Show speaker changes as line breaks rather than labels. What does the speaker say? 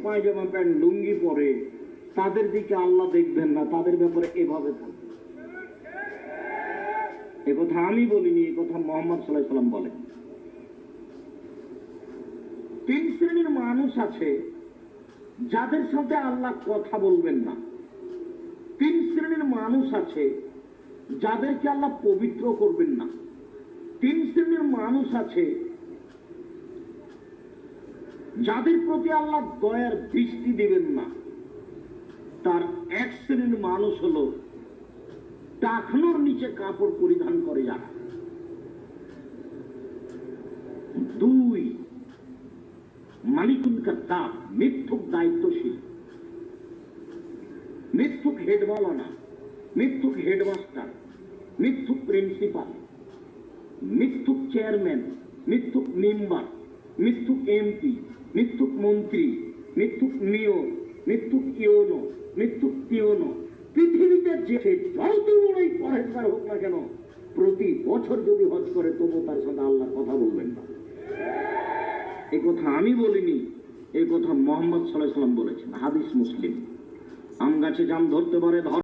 পায়জামা pant লুঙ্গি পরে তাদের দিকে আল্লাহ দেখবেন না, তাদের ব্যাপারে এভাবে থাকবে। এ কথা আমি বলিনি, এ কথা মুহাম্মদ সাল্লাল্লাহু আলাইহি ওয়াসাল্লাম বলেন। তিন শ্রেণীর মানুষ আছে যাদের সাথে আল্লাহ কথা বলবেন না। তিন শ্রেণীর মানুষ আছে যাদেরকে আল্লাহ পবিত্র করবেন না। তিন শ্রেণীর মানুষ আছে যাদের প্রতি আল্লাহ দয়ার দৃষ্টি দিবেন না। তার এক শ্রেণীর মানুষ হলো টাকনোর নিচে কাপড় পরিধান করে যারা। দুই, মালিকুল কাদ্দাব, মিথ্যুক দায়িত্বশীল, মিথ্যুক হেডমাওলানা, মিথ্যুক হেডমাস্টার, মিথ্যুক প্রিন্সিপাল, মিথ্যুক চেয়ারম্যান, মিথ্যুক মেম্বার, মিথ্যুক এমপি, মিথ্যুক মন্ত্রী, মিথ্যুক মেয়র, মিথ্যুক ইউনো, মিথ্যুক পিওনো। পৃথিবীতে যে যত বড়ই পরেজগার হোক না কেন, প্রতি বছর যদি হজ করে তবু তার সাথে আল্লাহ কথা বলবেন না। এই কথা আমি বলিনি, এই কথা মুহাম্মদ সাল্লাল্লাহু আলাইহি ওয়াসাল্লাম বলেছেন। হাদিস মুসলিম। আম গাছে জাম ধরতে পারে,